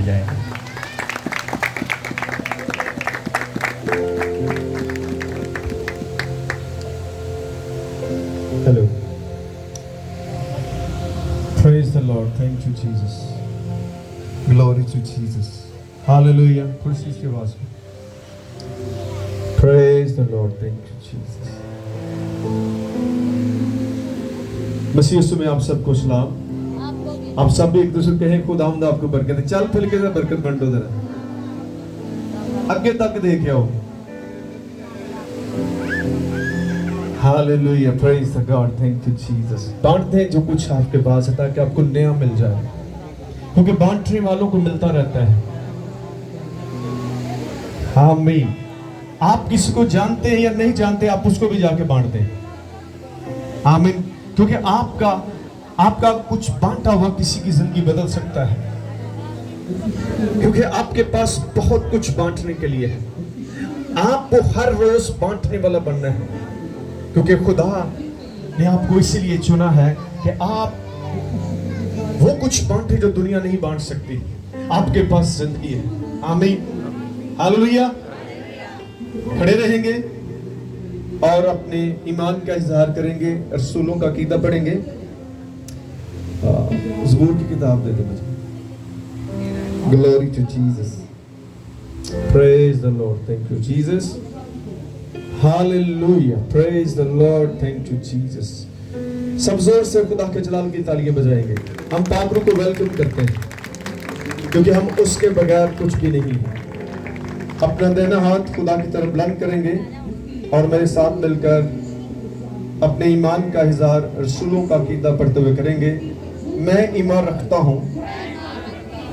جائے. Hello. Praise the Lord. Thank you, Jesus. Glory to Jesus. Hallelujah. खुशी की आवाज में. Praise the Lord. Thank you, Jesus. मसीह यीशु में आप सबको सलाम. आप सब भी एक दूसरे को कहें खुदावंद आपको बरकत दे. चल फिर के बरकत बंटो जरा. आगे तक देखे आओ. Hallelujah, praise the God, thank you Jesus. बांट दें जो कुछ आपके पास है ताकि आपको नया मिल जाए, क्योंकि बांटने वालों को मिलता रहता है. आमीन. आप किसी को जानते हैं या नहीं जानते, आप उसको भी जाके बांट दें. आमीन. क्योंकि आपका कुछ बांटा हुआ किसी की जिंदगी बदल सकता है, क्योंकि आपके पास बहुत कुछ बांटने के लिए है. आपको हर रोज बांटने वाला बनना है, क्योंकि खुदा ने आपको इसीलिए चुना है कि आप वो कुछ बांटे जो दुनिया नहीं बांट सकती. आपके पास जिंदगी है. आमीन. हालेलुया. खड़े रहेंगे और अपने ईमान का इजहार करेंगे. रसूलों का अकीदा पढ़ेंगे. ज़बूर की किताब दे दो मुझे. Glory to Jesus. Praise the Lord. Thank you Jesus. Hallelujah. Praise the Lord. Thank you Jesus. सब जोर से खुदा के जलाल की तालियां बजाएंगे. हम पापरों को वेलकम करते हैं, क्योंकि हम उसके बगैर कुछ भी नहीं हैं. अपना दाहिना हाथ खुदा की तरफ बुलंद करेंगे और मेरे साथ मिलकर अपने ईमान का इज़हार रसूलों का अकीदा पढ़ते हुए करेंगे. मैं ईमान रखता हूँ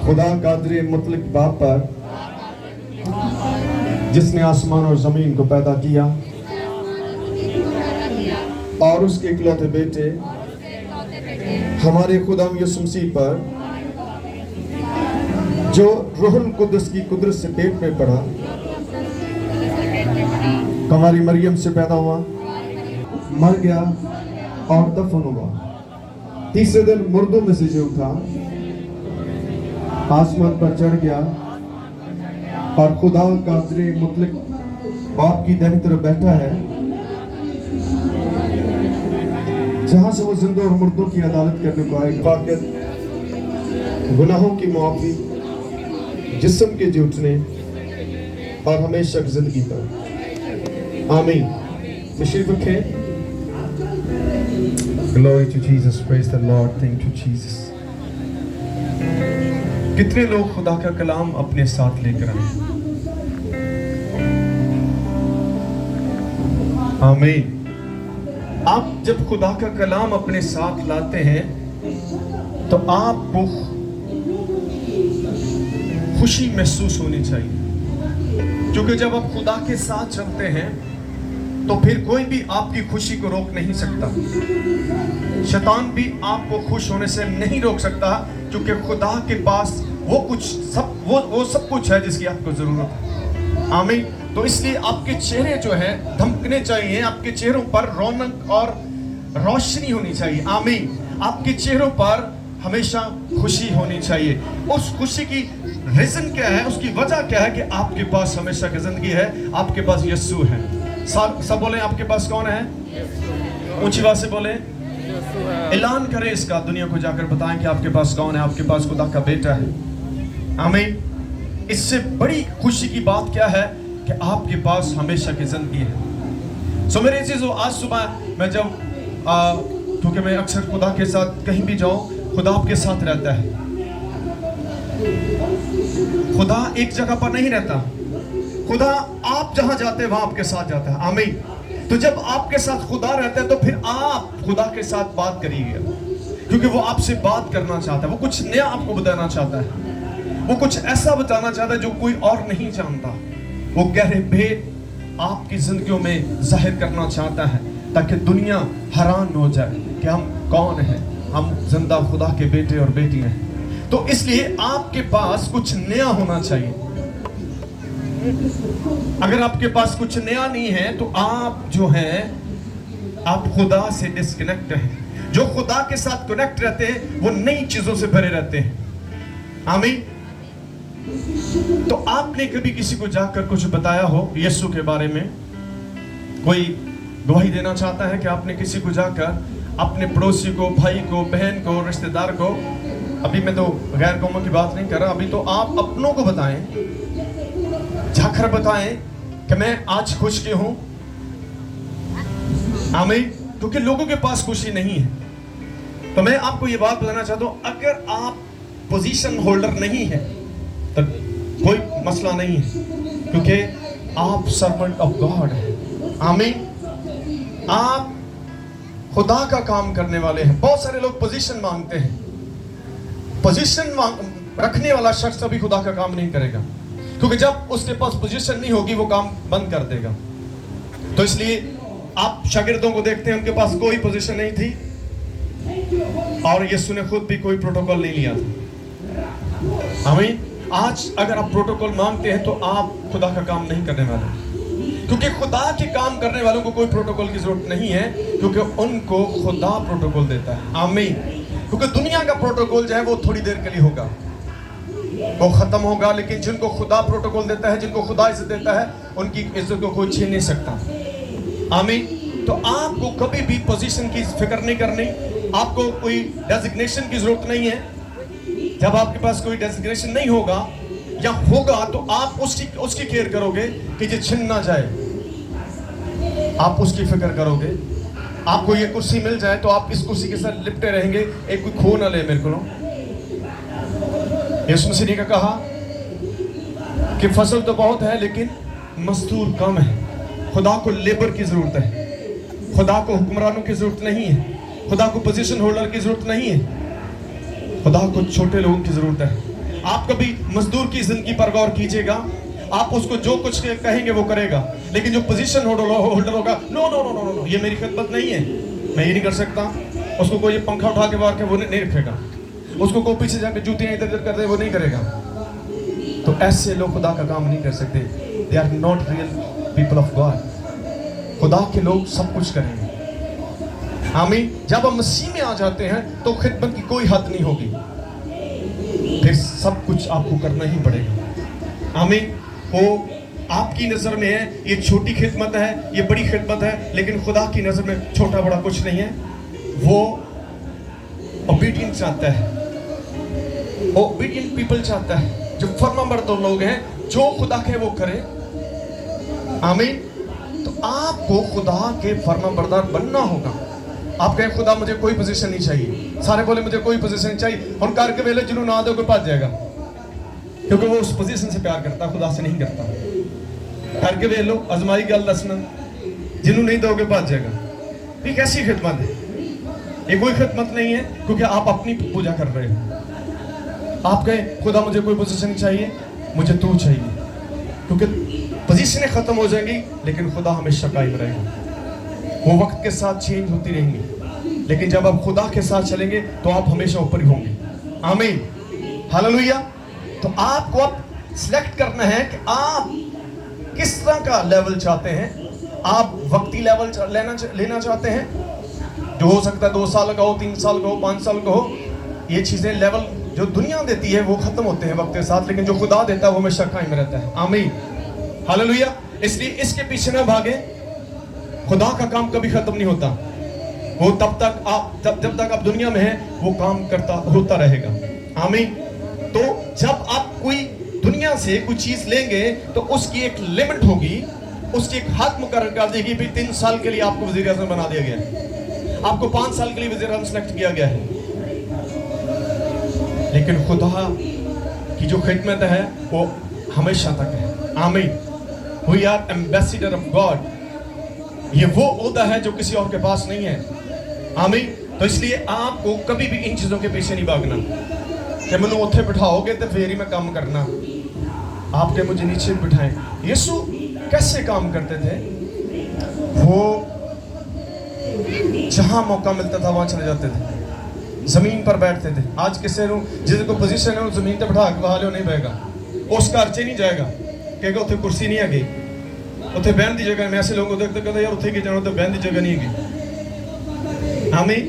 खुदा कादिर मुतलक बाप पर, जिसने आसमान और जमीन को पैदा किया, और उसके इकलौते बेटे हमारे खुदा यीशु मसीह पर, जो रूहुल कुद्दस की कुदरत से पेट में पड़ा, कुंवारी मरियम से पैदा हुआ, मर गया और दफन हुआ. तीसरे दिन मुर्दों में से जो उठा, आसमान पर चढ़ गया और खुदा कादिर मुतलक बाप की दाहिनी तरफ बैठा है, जहां से वो जिंदों और मुर्दों की अदालत करने को आएगा. गुनाहों की मुआफी, जिस्म के जुटने और हमेशा की जिंदगी पर. आमीन. तशरीफ रखें. Glory to Jesus. Praise the Lord. Thank you Jesus. कितने लोग खुदा का कलाम अपने साथ लेकर आए? आमीन. आप जब खुदा का कलाम अपने साथ लाते हैं तो आपको खुशी महसूस होनी चाहिए, क्योंकि जब आप खुदा के साथ चलते हैं तो फिर कोई भी आपकी खुशी को रोक नहीं सकता. शैतान भी आपको खुश होने से नहीं रोक सकता, क्योंकि खुदा के पास वो सब कुछ है जिसकी आपको जरूरत है. आमीन. तो इसलिए आपके चेहरे जो है धमकने चाहिए. आपके चेहरों पर रौनक और रोशनी होनी चाहिए. आमीन. आपके चेहरों पर हमेशा खुशी होनी चाहिए. उस खुशी की रीजन क्या है, उसकी वजह क्या है? कि आपके पास हमेशा की जिंदगी है. आपके पास यीशु है. सब बोले आपके पास कौन है? ऊंची आवाज से बोले. ऐलान करें इसका, दुनिया को जाकर बताएं कि आपके पास कौन है. आपके पास खुदा का बेटा है. आमीन. इससे बड़ी खुशी की बात क्या है कि आपके पास हमेशा की जिंदगी है. सो मेरे चीजों, आज सुबह मैं जब क्योंकि मैं अक्सर खुदा के साथ कहीं भी जाऊं, खुदा आपके साथ रहता है. खुदा एक जगह पर नहीं रहता. खुदा आप जहां जाते हैं वहां आपके साथ जाता है. आमीन. तो जब आपके साथ खुदा रहता है तो फिर आप खुदा के साथ बात करिएगा, क्योंकि वो आपसे बात करना चाहता है. वो कुछ नया आपको बताना चाहता है. वो कुछ ऐसा बताना चाहता है जो कोई और नहीं जानता. वो गहरे भेद आपकी जिंदगियों में जाहिर करना चाहता है, ताकि दुनिया हैरान हो जाए कि हम कौन हैं. हम जिंदा खुदा के बेटे और बेटियां हैं. तो इसलिए आपके पास कुछ नया होना चाहिए. अगर आपके पास कुछ नया नहीं है तो आप जो हैं, आप खुदा से डिस्कनेक्ट हैं. जो खुदा के साथ कनेक्ट रहते हैं वो नई चीजों से भरे रहते हैं. आमीन. तो आपने कभी किसी को जाकर कुछ बताया हो यीशु के बारे में? कोई गवाही देना चाहता है कि आपने किसी को जाकर अपने पड़ोसी को, भाई को, बहन को, रिश्तेदार को, अभी मैं तो गैर कौमों की बात नहीं कर रहा, अभी तो आप अपनों को बताएं, जाकर बताएं कि मैं आज खुश क्यों हूं। आमीन। क्योंकि लोगों के पास खुशी नहीं है। तो मैं आपको ये बात बताना चाहता हूं, अगर आप पोजीशन होल्डर नहीं है तो कोई मसला नहीं है, क्योंकि आप सर्वेंट ऑफ गॉड हैं। आमीन। आप खुदा का काम करने वाले हैं। बहुत सारे लोग पोजीशन मांगते हैं। पोजीशन रखने वाला शख्स कभी खुदा का काम नहीं करेगा, क्योंकि जब उसके पास पोजीशन नहीं होगी वो काम बंद कर देगा। तो इसलिए आप शागिर्दों को देखते हैं, उनके पास कोई पोजीशन नहीं थी और यीशु ने खुद भी कोई प्रोटोकॉल नहीं लिया था। आमीन। आज अगर आप प्रोटोकॉल मांगते हैं तो आप खुदा का काम नहीं करने वाले, क्योंकि खुदा के काम करने वालों को कोई प्रोटोकॉल की जरूरत नहीं है, क्योंकि उनको खुदा प्रोटोकॉल देता है। आमीन। क्योंकि दुनिया का प्रोटोकॉल जो है वो थोड़ी देर के लिए होगा, वो खत्म होगा, लेकिन जिनको खुदा प्रोटोकॉल देता है, जिनको खुदा इज्जत देता है, उनकी इज्जत को कोई छीन नहीं सकता। आमीन। तो आपको कभी भी पोजीशन की फिक्र नहीं करनी, आपको कोई डेजिग्नेशन की जरूरत नहीं है। जब आपके पास कोई डेजिग्नेशन नहीं होगा या होगा तो आप उसकी केयर करोगे कि ये छिन ना जाए, आप उसकी फिक्र करोगे। आपको ये कुर्सी मिल जाए तो आप इस कुर्सी के साथ लिपटे रहेंगे, एक कोई खो ना ले मेरे को। यीशु मसीह ने कहा कि फसल तो बहुत है लेकिन मजदूर कम है। खुदा को लेबर की जरूरत है, खुदा को हुक्मरानों की जरूरत नहीं है, खुदा को पोजीशन होल्डर की जरूरत नहीं है, खुदा को छोटे लोगों की जरूरत है। आप कभी मजदूर की जिंदगी पर गौर कीजिएगा, आप उसको जो कुछ कहेंगे वो करेगा, लेकिन जो पोजीशन होल्डर होगा, no no no no no, ये मेरी खिदमत नहीं है, मैं ये नहीं कर सकता। उसको कोई पंखा उठा के बाहर के वो नहीं रखेगा, उसको कोई पीछे जाकर जूतियां इधर उधर कर दे वो नहीं करेगा। तो ऐसे लोग खुदा का काम नहीं कर सकते। They are not real people of God. खुदा के लोग सब कुछ करेंगे। आमीन। जब हम मसीह में आ जाते हैं तो खिदमत की कोई हद नहीं होगी, फिर सब कुछ आपको करना ही पड़ेगा। आमीन। वो आपकी नजर में है ये छोटी खिदमत है, ये बड़ी खिदमत है, लेकिन खुदा की नजर में छोटा बड़ा कुछ नहीं है। वो ओबीडियंट चाहता है, ओबीडियंट पीपल चाहता है, जो फर्माबरदार लोग हैं, जो खुदा के वो करे। आमीन। तो आपको खुदा के फर्माबरदार बनना होगा। आप कहें खुदा मुझे कोई पोजीशन नहीं चाहिए, सारे बोले मुझे कोई पोजीशन नहीं चाहिए, हम कर के वेले जिन्होंने ना दो कोई पास जाएगा, क्योंकि वो उस पोजीशन से प्यार करता, खुदा से नहीं करता। करके वे लो, आजमाई गल दसना, जिन्होंने नहीं दोगे पास जाएगा। ये कैसी खिदमत है? ये कोई खिदमत नहीं है, क्योंकि आप अपनी पूजा कर रहे हो। आप कहें खुदा मुझे कोई पोजीशन नहीं चाहिए, मुझे तू चाहिए, क्योंकि पोजीशनें खत्म हो जाएंगी लेकिन खुदा हमेशा कायम रहेगा। वो वक्त के साथ चेंज होती रहेंगी, लेकिन जब आप खुदा के साथ चलेंगे तो आप हमेशा ऊपर ही होंगे। आमीन। हालेलुया। तो आपको अब सिलेक्ट करना है कि आप किस तरह का लेवल चाहते हैं। आप वक्ती लेवल लेना चाहते हैं, जो हो सकता है 2 साल का हो, 3 साल का हो, 5 साल का हो। ये चीजें लेवल जो दुनिया देती है वो खत्म होते हैं वक्त के साथ, लेकिन जो खुदा देता है वो हमेशा कायम रहता है। आमीन। हालेलुया। इसलिए इसके पीछे ना भागे। खुदा का काम कभी खत्म नहीं होता, वो तब तक जब तक आप दुनिया में हैं वो काम होता रहेगा। आमीन। तो जब आप कोई दुनिया से कोई चीज लेंगे तो उसकी एक लिमिट होगी, उसकी एक हद मुकर्रर कर देगी। फिर 3 साल के लिए आपको वजीर आज़म बना दिया गया है, आपको 5 साल के लिए वजीर आज़म सेलेक्ट किया गया है, लेकिन खुदा की जो खिदमत है वो हमेशा तक है। आमीन। We are ambassador of God. ये वो ओहदा है जो किसी और के पास नहीं है। आमीन। तो इसलिए आपको कभी भी इन चीजों के पीछे नहीं भागना कि मैंने उत्थे बिठाओगे तो फिर ही मैं काम करना, आपके मुझे नीचे बिठाएं। यीशु कैसे काम करते थे? वो जहां मौका मिलता था वहां चले जाते थे, जमीन पर बैठते थे। आज किसी जिसको पोजीशन है वो जमीन पर बिठा के बहा लो नहीं बहेगा, उसका अर्चे नहीं जाएगा, कहेगा उत्थे कुर्सी नहीं है, उत्थे बहन की जगह। मैं ऐसे लोगों को देखते कहते यार उत्थे की जाना, तो बहन की जगह नहीं है। आमीन।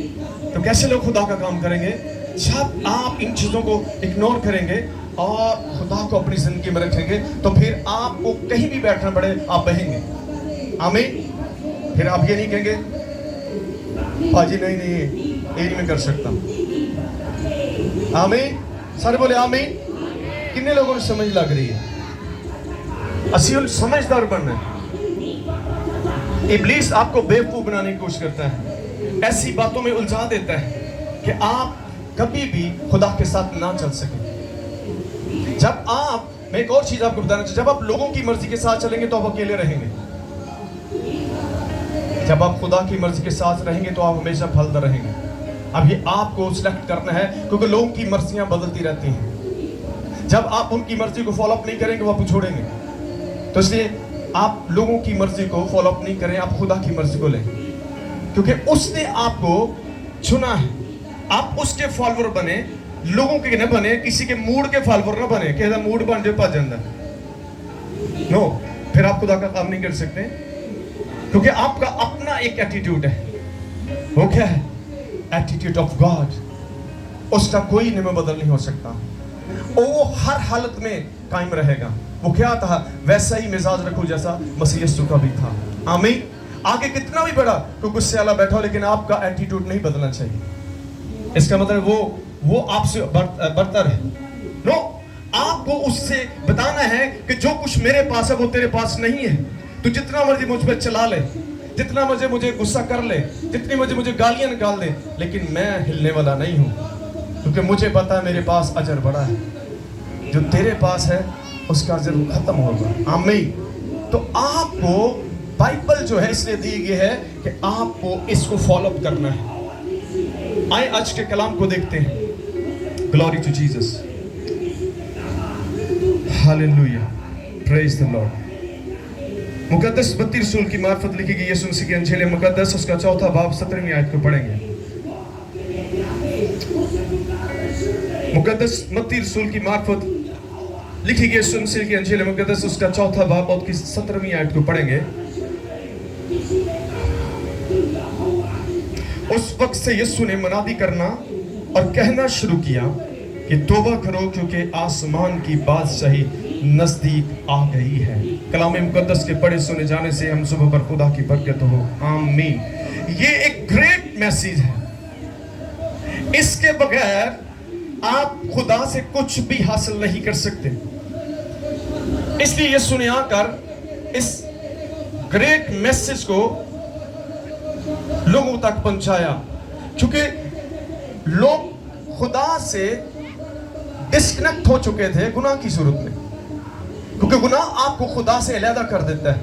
तो कैसे लोग खुदा का काम करेंगे? जब आप इन चीजों को इग्नोर करेंगे اور خدا کو اپنی زندگی میں رکھیں گے تو پھر آپ کو کہیں بھی بیٹھنا پڑے آپ بہیں گے. آمین. پھر آپ یہ نہیں کہیں گے پاجی نہیں یہ نہیں میں کر سکتا. آمین. سارے بولے آمین. کتنے لوگوں نے سمجھ لگ رہی ہے؟ اصل سمجھدار بننا ہے. ابلیس آپ کو بیوقوف بنانے کی کوشش کرتا ہے, ایسی باتوں میں الجھا دیتا ہے کہ آپ کبھی بھی خدا کے ساتھ نہ چل سکیں. جب آپ, میں ایک اور چیز آپ کو بتانا چاہتا ہوں, جب آپ لوگوں کی مرضی کے ساتھ چلیں گے تو آپ اکیلے رہیں گے. جب آپ خدا کی مرضی کے ساتھ رہیں گے تو آپ ہمیشہ پھلدار رہیں گے. اب یہ آپ کو سلیکٹ کرنا ہے, کیونکہ لوگوں کی مرضیاں بدلتی رہتی ہیں. جب آپ ان کی مرضی کو فالو اپ نہیں کریں گے وہ آپ کو چھوڑیں گے. تو اس لیے آپ لوگوں کی مرضی کو فالو اپ نہیں کریں, آپ خدا کی مرضی کو لیں, کیونکہ اس نے آپ کو چنا ہے. آپ اس کے فالوور بنے, لوگوں کے نہ بنے, کسی کے موڈ کے فالوور نہ بنے کہ موڈ بن جائے پا جاندہ. نو, پھر آپ خدا کا کام نہیں کر سکتے, کیونکہ آپ کا اپنا ایک ایٹیٹیوڈ ہے. وہ کیا ہے؟ Attitude of God. اس کا کوئی نمبر بدل نہیں ہو سکتا. وہ ہر حالت میں قائم رہے گا. وہ کیا تھا؟ ویسا ہی مزاج رکھو جیسا مسیح یسوع کا بھی تھا. آمین. آگے کتنا بھی بڑا کوئی غصے والا بیٹھا ہو, لیکن آپ کا ایٹیٹیوڈ نہیں بدلنا چاہیے. اس کا مطلب وہ آپ سے برتر ہے. نو, آپ کو اس سے بتانا ہے کہ جو کچھ میرے پاس ہے وہ تیرے پاس نہیں ہے. تو جتنا مرضی مجھ پہ چلا لے, جتنا مرضی مجھے غصہ کر لے, جتنی مرضی مجھے گالیاں نکال دے, لیکن میں ہلنے والا نہیں ہوں, کیونکہ مجھے پتا ہے میرے پاس اجر بڑا ہے. جو تیرے پاس ہے اس کا اجر ختم ہوگا. آمین. تو آپ کو بائبل جو ہے اس لیے دی گئی ہے کہ آپ کو اس کو فالو اپ کرنا ہے. آئے آج کے کلام کو دیکھتے ہیں. Glory to Jesus. Hallelujah. Praise the Lord. مقدس متی رسول کی معرفت لکھی گئی یسوع مسیح کی انجیل مقدس, اس کا 4 باب 17ویں آیت کو پڑھیں گے. مقدس متی رسول کی معرفت لکھی گئی یسوع مسیح کی انجیل مقدس, اس کا 4 باب اور 17ویں آیت کو پڑھیں گے. اس وقت سے یسوع نے منادی کرنا اور کہنا شروع کیا کہ توبہ کرو کیونکہ آسمان کی بادشاہی نزدیک آ گئی ہے. کلام مقدس کے پڑھے سنے جانے سے ہم صبح پر خدا کی برکت ہو. آمین. یہ ایک گریٹ میسیج ہے. اس کے بغیر آپ خدا سے کچھ بھی حاصل نہیں کر سکتے. اس لیے یسوع نے آ کر اس گریٹ میسیج کو لوگوں تک پہنچایا, کیونکہ لوگ خدا سے ڈسکنیکٹ ہو چکے تھے گناہ کی صورت میں, کیونکہ گناہ آپ کو خدا سے علیحدہ کر دیتا ہے.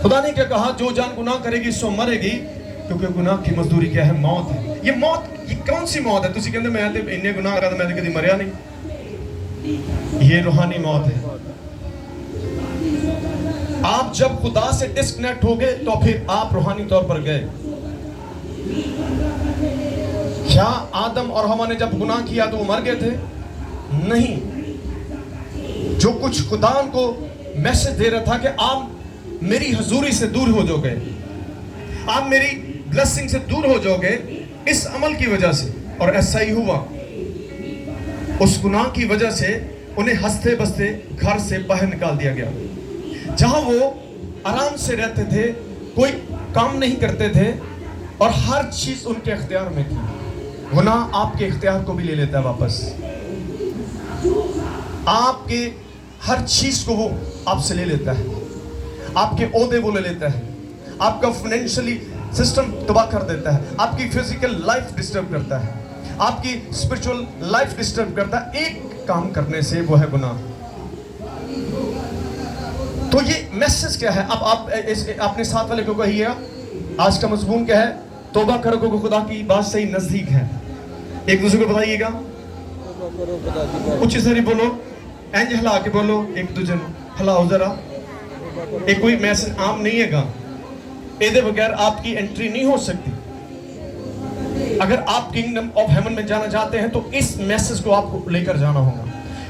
خدا نے کیا کہا؟ جو جان گناہ کرے گی سو مرے گی, کیونکہ گناہ کی مزدوری کیا ہے؟ موت ہے. یہ موت, یہ کون سی موت ہے؟ تسی کہندے میں انہیں گناہ کرا میں کدی مریا نہیں. یہ روحانی موت ہے. آپ جب خدا سے ڈسکنیکٹ ہو گئے تو پھر آپ روحانی طور پر گئے. کیا آدم اور حوا نے جب گناہ کیا تو وہ مر گئے تھے؟ نہیں. جو کچھ خدا ان کو میسج دے رہا تھا کہ آپ میری حضوری سے دور ہو جاؤ گے, آپ میری بلیسنگ سے دور ہو جاؤ گے اس عمل کی وجہ سے. اور ایسا ہی ہوا. اس گناہ کی وجہ سے انہیں ہنستے بستے گھر سے باہر نکال دیا گیا. جہاں وہ آرام سے رہتے تھے, کوئی کام نہیں کرتے تھے, اور ہر چیز ان کے اختیار میں تھی. گناہ آپ کے اختیار کو بھی لے لیتا ہے واپس. آپ کے ہر چیز کو وہ آپ سے لے لیتا ہے. آپ کے عہدے وہ لے لیتا ہے. آپ کا فائنینشلی سسٹم تباہ کر دیتا ہے. آپ کی فزیکل لائف ڈسٹرب کرتا ہے. آپ کی اسپرچول لائف ڈسٹرب کرتا ہے ایک کام کرنے سے, وہ ہے گناہ. تو یہ میسج کیا ہے؟ اب آپ اپنے ساتھ والے کو کہیے گا, آج کا مضمون کیا ہے؟ توبہ کرو کہ خدا کی بادشاہی نزدیک ہے. ایک دوسرے کو بتائیے گا, اچھی ساری بولو, اینج ہلا کے بولو, ایک دوسرے ہلاؤ ذرا. ایک کوئی میسج عام نہیں ہے گا, ایدے بغیر آپ کی انٹری نہیں ہو سکتی. اگر آپ کنگڈم آف ہیون میں جانا چاہتے ہیں تو اس میسج کو آپ کو لے کر جانا ہوگا.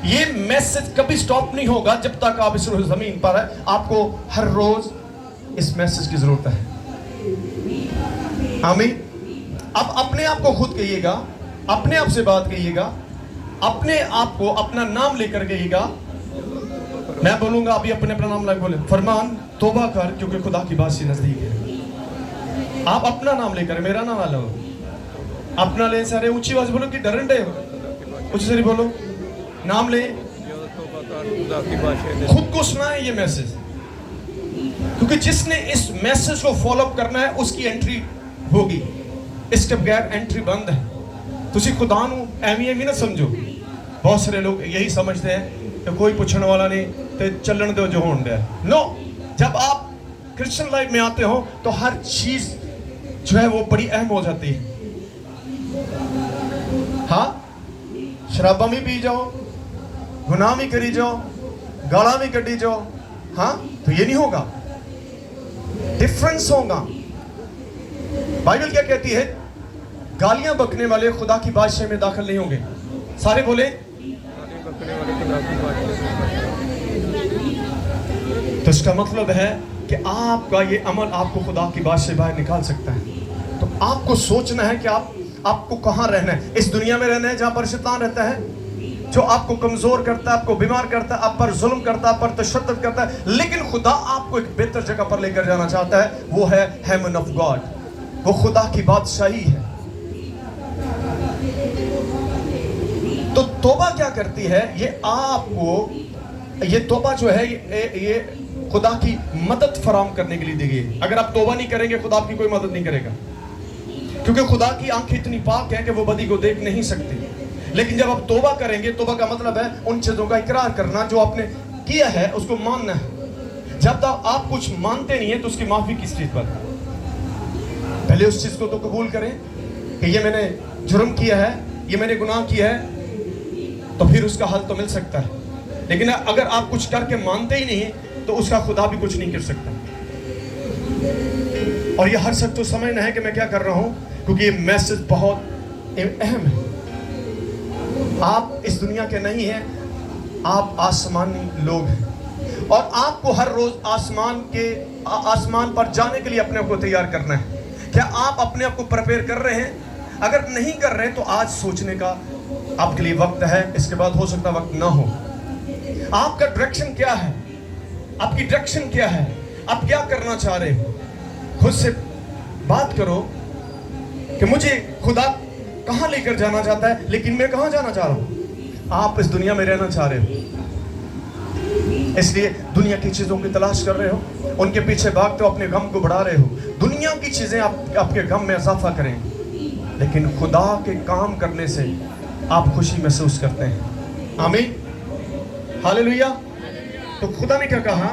یہ میسج کبھی سٹاپ نہیں ہوگا جب تک آپ اس زمین پر ہیں. آپ کو ہر روز اس میسج کی ضرورت ہے. آمین. اب اپنے آپ کو خود کہیے گا, اپنے آپ سے بات کہیے گا, अपने आप को अपना नाम लेकर गएगा, मैं बोलूंगा अभी अपने अपना नाम लेकर बोले, फरमान तौबा कर क्योंकि खुदा की बात से नजदीक है। आप अपना नाम लेकर, मेरा नाम लो, अपना ले सारे ऊंची आवाज बोलो कि डरन डे ऊंची सारी बोलो, नाम ले, खुद को सुनाए ये मैसेज, क्योंकि जिसने इस मैसेज को फॉलो अप करना है उसकी एंट्री होगी, इसके बगैर एंट्री बंद है। तुसी खुदा नू एवी ना समझो। बहुत सारे लोग यही समझते हैं कि कोई पूछने वाला नहीं तो चलन दो जो होने दे। नो, जब आप क्रिश्चियन लाइफ में आते हो तो हर चीज जो है वो बड़ी अहम हो जाती है। हाँ, शराबा भी पी जाओ, गुनाह भी करी जाओ, गाला भी कटी जाओ, हाँ तो ये नहीं होगा, डिफरेंस होगा। बाइबल क्या कहती है? गालियां बकने वाले खुदा की बादशाह में दाखिल नहीं होंगे। सारे बोले, तो इसका मतलब है कि आपका ये अमल आपको खुदा की बादशाह बाहर निकाल सकता है। तो आपको सोचना है कि आपको कहाँ रहना है। इस दुनिया में रहना है जहां पर शैतान रहता है, जो आपको कमजोर करता है, आपको बीमार करता है, आप पर जुल्म करता है, आप पर तशद्दुद करता है। लेकिन खुदा आपको एक बेहतर जगह पर लेकर जाना चाहता है, वो है हेवन ऑफ गॉड, वो खुदा की बादशाही है। तो तौबा क्या करती है? ये आपको, ये तौबा जो है ये खुदा की मदद फराम करने के लिए दी गई। अगर आप तौबा नहीं करेंगे खुदा आपकी कोई मदद नहीं करेगा, क्योंकि खुदा की आंखें इतनी पाक है कि वो बदी को देख नहीं सकती। लेकिन जब आप तौबा करेंगे, तौबा का मतलब है उन चीजों का इकरार करना जो आपने किया है, उसको मानना है। जब तक आप कुछ मानते नहीं है तो उसकी माफी किस चीज पर? पहले उस चीज को तो कबूल करें कि ये मैंने जुर्म किया है, ये मैंने गुनाह किया है, तो फिर उसका हल तो मिल सकता है। लेकिन अगर आप कुछ करके मानते ही नहीं तो उसका खुदा भी कुछ नहीं कर सकता। और ये हर शख्स को समझना है कि मैं क्या कर रहा हूं, क्योंकि ये मैसेज बहुत अहम है। आप इस दुनिया के नहीं हैं, आप आसमानी लोग हैं, और आपको हर रोज आसमान पर जाने के लिए अपने आप को तैयार करना है। क्या आप अपने आप को प्रिपेयर कर रहे हैं? अगर नहीं कर रहे तो आज सोचने का आपके लिए वक्त है, इसके बाद हो सकता वक्त ना हो। आपका डायरेक्शन क्या है? आपकी डायरेक्शन क्या है? आप क्या करना चाह रहे हो? खुद से बात करो कि मुझे खुदा कहां लेकर जाना चाहता है, लेकिन मैं कहां जाना चाह रहा हूं। आप इस दुनिया में रहना चाह रहे हो, इसलिए दुनिया की चीजों की तलाश कर रहे हो, उनके पीछे भागते हो, अपने गम को बढ़ा रहे हो। दुनिया की चीजें आपके गम में इजाफा करें, लेकिन खुदा के काम करने से आप खुशी महसूस करते हैं। आमीन, हालेलुया। तो खुदा ने क्या कहा?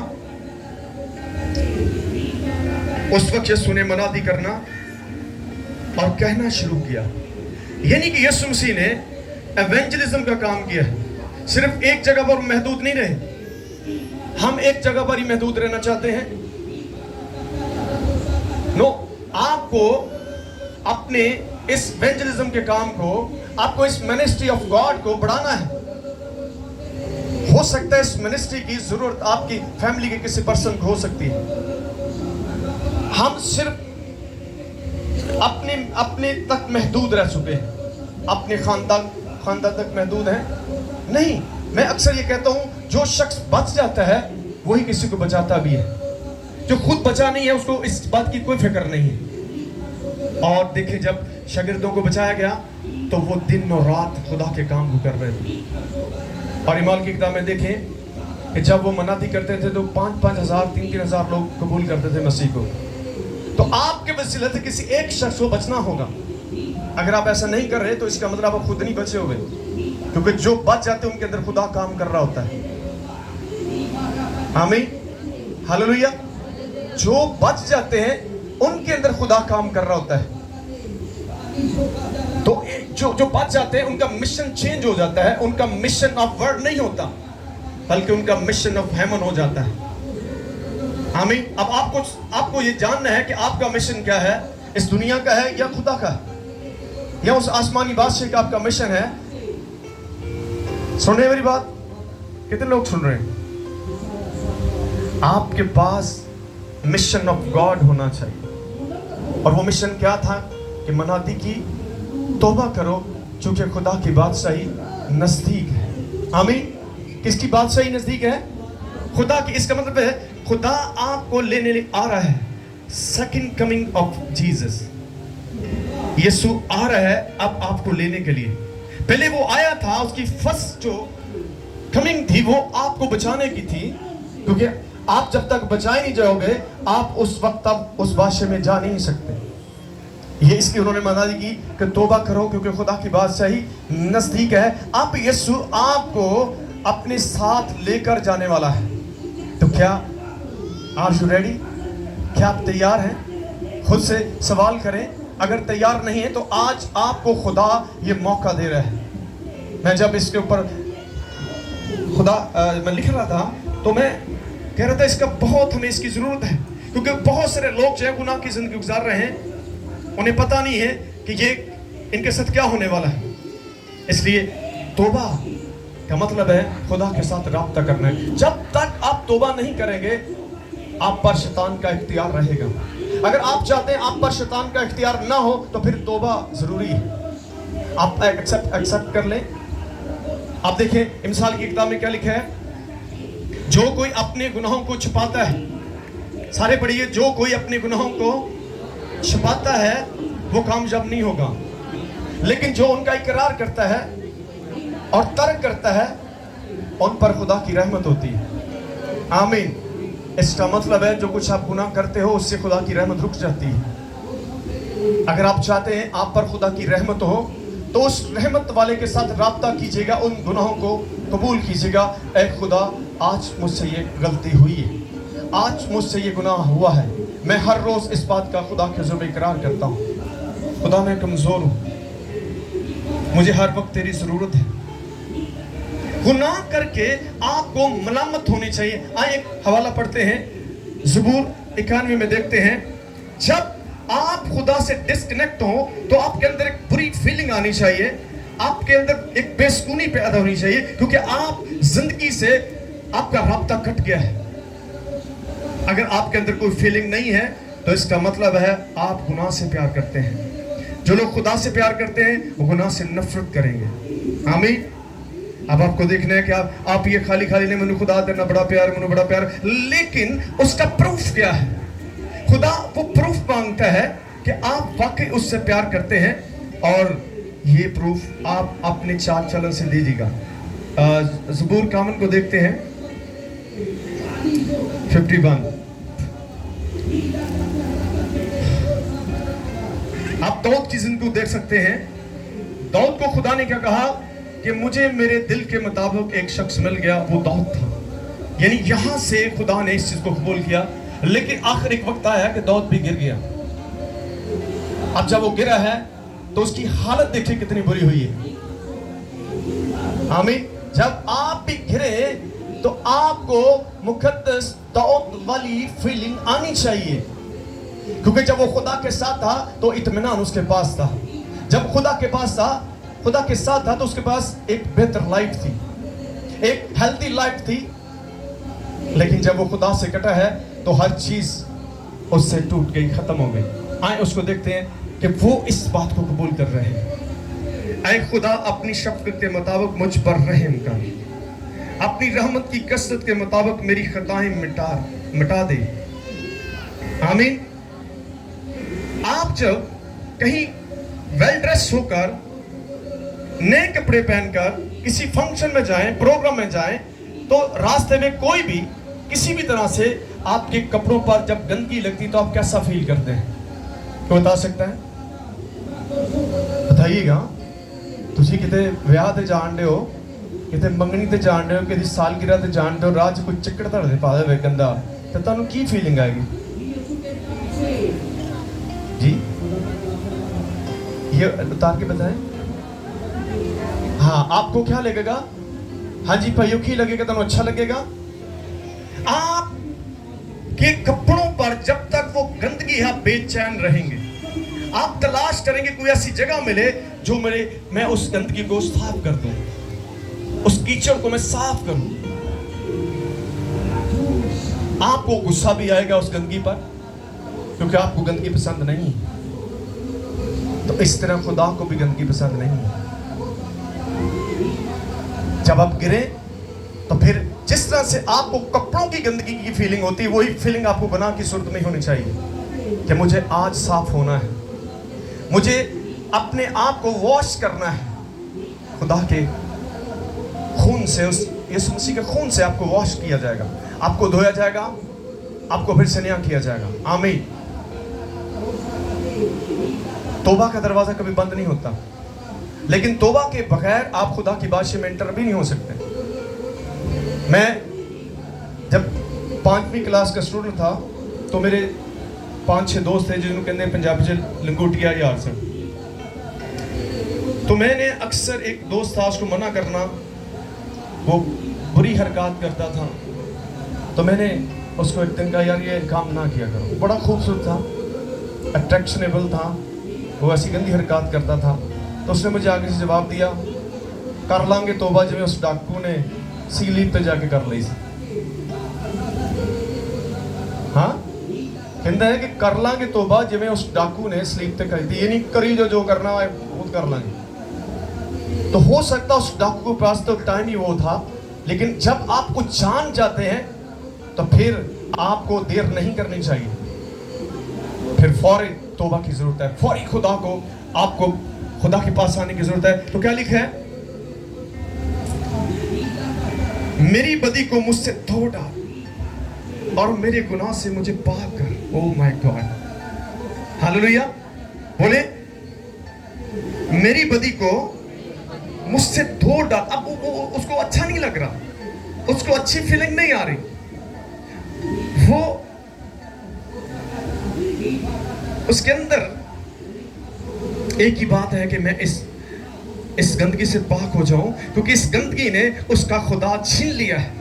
उस वक्त यीशु ने मनादी करना और कहना शुरू किया। यानी कि यीशु मसीह ने एवेंजलिज्म का काम किया। सिर्फ एक जगह पर महदूद नहीं रहे। हम एक जगह पर ही महदूद रहना चाहते हैं? नो, आपको अपने इस एवेंजलिज्म के काम को, आपको इस मिनिस्ट्री ऑफ गॉड को बढ़ाना है। हो सकता है इस मिनिस्ट्री की जरूरत आपकी फैमिली के किसी पर्सन को हो सकती है। हम सिर्फ अपने तक महदूद रह चुके हैं, अपने खानदान तक महदूद हैं। नहीं, मैं अक्सर ये कहता हूं, जो शख्स बच जाता है वही किसी को बचाता भी है। जो खुद बचा नहीं है उसको इस बात की कोई फिक्र नहीं है। और देखिए, जब शागिर्दों को बचाया गया तो वो दिन और रात खुदा के काम को कर रहे थे। और इमाल की किताब में देखें कि जब वो मनाती करते थे तो 5-5 हज़ार 3-3 हज़ार लोग कबूल करते थे मसीह को। तो आपके वसीले से किसी एक शख्स को बचना होगा। अगर आप ऐसा नहीं कर रहे तो इसका मतलब आप खुद नहीं बचे हुए, क्योंकि जो बच जाते हैं उनके अंदर खुदा काम कर रहा होता है। आमीन, हालेलुया। जो बच जाते हैं उनके अंदर खुदा काम कर रहा होता है। तो जो बच जाते हैं उनका मिशन चेंज हो जाता है। उनका मिशन ऑफ वर्ड नहीं होता, बल्कि उनका मिशन ऑफ हेवन हो जाता है। आमीन। अब आपको ये जानना है कि आपका मिशन क्या है, इस दुनिया का है या खुदा का, या उस आसमानी बादशाह का आपका मिशन है। सुन रहे मेरी बात? कितने लोग सुन रहे हैं? आपके पास मिशन ऑफ गॉड होना चाहिए। और वो मिशन क्या था? कि मनादी की, तौबा करो क्योंकि खुदा की बादशाही नजदीक है। आमीन। किसकी बादशाही नजदीक है? खुदा की। इसका मतलब है खुदा आपको लेने आ रहा है। सेकंड कमिंग ऑफ जीसस, यीशु आ रहा है अब आपको लेने के लिए। पहले वो आया था, उसकी फर्स्ट जो कमिंग थी वो आपको बचाने की थी, क्योंकि आप जब तक बचाए नहीं जाओगे आप उस वक्त तक उस बादशाह में जा नहीं सकते। ये इसलिए उन्होंने मना दी कि तौबा करो क्योंकि खुदा की बादशाही नजदीक है। अब यीशु आपको अपने साथ लेकर जाने वाला है। तो क्या आर यू रेडी? क्या आप तैयार हैं? खुद से सवाल करें। अगर तैयार नहीं है तो आज आपको खुदा ये मौका दे रहा है। मैं जब इसके ऊपर मैं लिख रहा था तो मैं कह रहा था इसका बहुत हमें इसकी जरूरत है, क्योंकि बहुत सारे लोग जो है गुनाह की जिंदगी गुजार रहे हैं, उन्हें पता नहीं है कि ये इनके साथ क्या होने वाला है। इसलिए तौबा का मतलब है खुदा के साथ राब्ता करना है। जब तक आप तौबा नहीं करेंगे आप पर शैतान का इख्तियार रहेगा। अगर आप चाहते हैं आप पर शैतान का इख्तियार ना हो तो फिर तौबा जरूरी है। आप एक्सेप्ट कर लें। आप देखें इमसाल की किताब में क्या लिखा है? जो कोई अपने गुनाहों को छुपाता है, सारे पढ़िए, जो कोई अपने गुनाहों को छुपाता है वो कामयाब नहीं होगा, लेकिन जो उनका इकरार करता है और तर्क करता है उन पर खुदा की रहमत होती है। आमीन। इसका मतलब है जो कुछ आप गुनाह करते हो उससे खुदा की रहमत रुक जाती है। अगर आप चाहते हैं आप पर खुदा की रहमत हो तो उस रहमत वाले के साथ राब्ता कीजिएगा, उन गुनाहों को कबूल कीजिएगा। ऐ खुदा, आज मुझसे ये गलती हुई है, आज मुझसे ये गुनाह हुआ है। मैं हर रोज इस बात का खुदा के हुज़ूर में इकरार करता हूँ। खुदा मैं कमजोर हूँ, मुझे हर वक्त तेरी जरूरत है। गुनाह करके आपको मलामत होनी चाहिए। आइए एक हवाला पढ़ते हैं, ज़बूर 91 में देखते हैं। जब आप खुदा से डिस्कनेक्ट हो तो आपके अंदर एक बुरी फीलिंग आनी चाहिए, आपके अंदर एक बेसुकूनी पैदा होनी चाहिए, क्योंकि आप जिंदगी से आपका राब्ता कट गया है। अगर आपके अंदर कोई फीलिंग नहीं है तो इसका मतलब है आप गुनाह से प्यार करते हैं। जो लोग खुदा से प्यार करते हैं वो गुनाह से नफरत करेंगे। आमीन। अब आपको देखना है कि आप ये खाली नहीं, मैंने खुदा देना बड़ा प्यार, मैंने बड़ा प्यार, लेकिन उसका प्रूफ क्या है? खुदा वो प्रूफ मांगता है कि आप वाकई उससे प्यार करते हैं, और ये प्रूफ आप अपने चाल चलन से दीजिएगा। ज़बूर 51 को देखते हैं, 51। आप दाऊद की जिंदगी को देख सकते हैं। दाऊद को खुदा ने क्या कहा कि मुझे मेरे दिल के मुताबिक एक शख्स मिल गया, वो दाऊद था। यानी यहां से खुदा ने इस चीज को कबूल किया, लेकिन आखिर एक वक्त आया कि दाऊद भी गिर गया। अब जब वो गिरा है तो उसकी हालत देखिए कितनी बुरी हुई है। आमीन। जब आप भी गिरे तो आपको मुकद्दस दाऊद वाली फीलिंग आनी चाहिए, क्योंकि जब वो खुदा के साथ था तो इत्मीनान उसके पास था। जब खुदा के पास था, खुदा के साथ था, तो उसके पास एक बेहतर लाइफ थी, एक हेल्थी लाइफ थी। लेकिन जब वो खुदा से कटा है तो हर चीज उससे टूट गई, खत्म हो गई। आए उसको देखते हैं कि वो इस बात को कबूल कर रहे हैं। ऐ खुदा, अपनी शफ़क़त के मुताबिक मुझ पर रहम कर, अपनी रहमत की कसरत के मुताबिक मेरी खताएं मिटा दे। आमीन। आप जब कहीं वेल ड्रेस होकर, नए कपड़े पहनकर किसी फंक्शन में जाएं, प्रोग्राम में जाएं, तो रास्ते में कोई भी किसी भी तरह से आपके कपड़ों पर जब गंदगी लगती तो आप कैसा फील करते हैं? कोई बता सकता है? बताइएगा। तुसी किते विआह ते जान हो, किते मंगनी ते जान हो, किसी सालगिरह ते जान हो, राह च कोई चिक्कड़ धड़े पा दे गंदा, तो तुहानू की फीलिंग आएगी जी? ये उतार के बताएं। हाँ, आपको क्या लगेगा? हाँ जी भाइयों, की लगेगा? तुहानू अच्छा लगेगा? आप के कपड़ों पर जब तक वो गंदगी है आप बेचैन रहेंगे। आप तलाश करेंगे कोई ऐसी जगह मिले जो मैं उस गंदगी को साफ कर दूं, उस कीचड़ को मैं साफ करूं। आपको गुस्सा भी आएगा उस गंदगी पर, क्योंकि आपको गंदगी पसंद नहीं है। तो इस तरह खुदा को भी गंदगी पसंद नहीं है। जब आप गिरे तो फिर जिस तरह से आपको कपड़ों की गंदगी की फीलिंग होती है, वही फीलिंग आपको गुनाह की सूरत में होनी चाहिए कि मुझे आज साफ होना है, मुझे अपने आप को वॉश करना है। खुदा के खून से, उस यीशु मसीह के खून से आपको वॉश किया जाएगा, आपको धोया जाएगा, आपको फिर से नया किया जाएगा। आमीन। तौबा का दरवाजा कभी बंद नहीं होता, लेकिन तौबा के बगैर आप खुदा की बादशाही में एंटर भी नहीं हो सकते। मैं जब 5वीं क्लास का स्टूडेंट था तो मेरे 5-6 दोस्त थे जिन्होंने कहते पंजाबी च लंगोटिया यार से। तो मैंने अक्सर, एक दोस्त था उसको मना करना, वो बुरी हरकत करता था, तो मैंने उसको एक दिन कहा यार ये काम ना किया करो। बड़ा खूबसूरत था, अट्रैक्शनेबल था, वो ऐसी गंदी हरकत करता था। तो उसने मुझे आगे से जवाब दिया, कर लांगे तौबा जिवें उस डाकू ने सीलीप पे जाके कर ली। हाँ, कहता है कि कर लांगे तौबा जिवें उस डाकू ने स्लीप पे करी थी, ये नहीं करी जो करना है वो कर लांगे। तो हो सकता उस डाकू के पास तो टाइम ही वो था, लेकिन जब आप कुछ जान जाते हैं तो फिर आपको देर नहीं करनी चाहिए, फिर फौरी तौबा की जरूरत है, फौरी खुदा को, आपको खुदा के पास आने की जरूरत है। तो क्या लिखा है, मेरी बदी को मुझसे धो डाल और मेरे गुनाह से मुझे पाक कर। Oh my God, hallelujah. बोले मेरी बदी को मुझसे धो डाल। अब उसको अच्छा नहीं लग रहा, उसको अच्छी फीलिंग नहीं आ रही, वो उसके अंदर एक ही बात है कि मैं इस गंदगी से पाक हो जाऊं, क्योंकि इस गंदगी ने उसका खुदा छीन लिया है,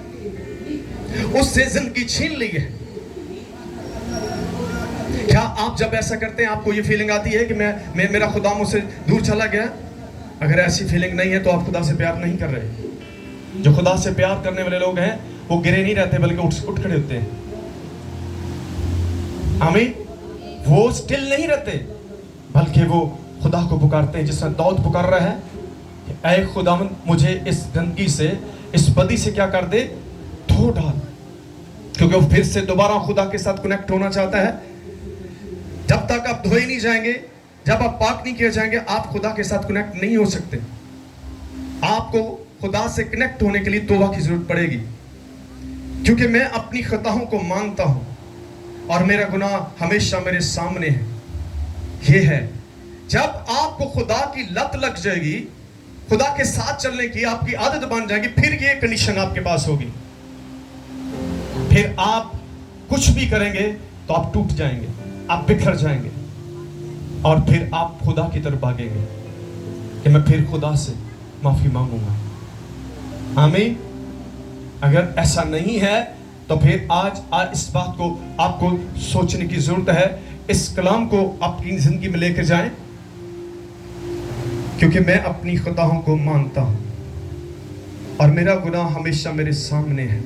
उससे जिंदगी छीन ली है। क्या आप जब ऐसा करते हैं आपको ये फीलिंग आती है कि मैं मेरा खुदा मुझसे दूर चला गया? अगर ऐसी फीलिंग नहीं है तो आप खुदा से प्यार नहीं कर रहे। जो खुदा से प्यार करने वाले लोग हैं वो गिरे नहीं रहते, बल्कि उठ खड़े होते हैं। आमीन। वो स्टिल नहीं रहते, बल्कि वो खुदा को पुकारते हैं, जिसने दाऊद पुकार रहा है, ऐ खुदावंद मुझे इस गंदगी से, इस बदी से क्या कर दे, धो डाल। क्योंकि वो फिर से दोबारा खुदा के साथ कनेक्ट होना चाहता है। जब तक आप धोए नहीं जाएंगे, जब आप पाक नहीं किए जाएंगे, आप खुदा के साथ कनेक्ट नहीं हो सकते। आपको खुदा से कनेक्ट होने के लिए तौबा की जरूरत पड़ेगी, क्योंकि मैं अपनी खताओं को मानता हूं और मेरा गुनाह हमेशा मेरे सामने है। ये है, जब आपको खुदा की लत लग जाएगी, खुदा के साथ चलने की आपकी आदत बन जाएगी, फिर ये कंडीशन आपके पास होगी। फिर आप कुछ भी करेंगे तो आप टूट जाएंगे, आप बिखर जाएंगे, और फिर आप खुदा की तरफ भागेंगे कि मैं फिर खुदा से माफी मांगूंगा। आमीन। अगर ऐसा नहीं है तो फिर आज इस बात को आपको सोचने की जरूरत है, इस कलाम को अपनी जिंदगी में लेकर जाएं, क्योंकि मैं अपनी खताओं को मानता हूं और मेरा गुनाह हमेशा मेरे सामने है।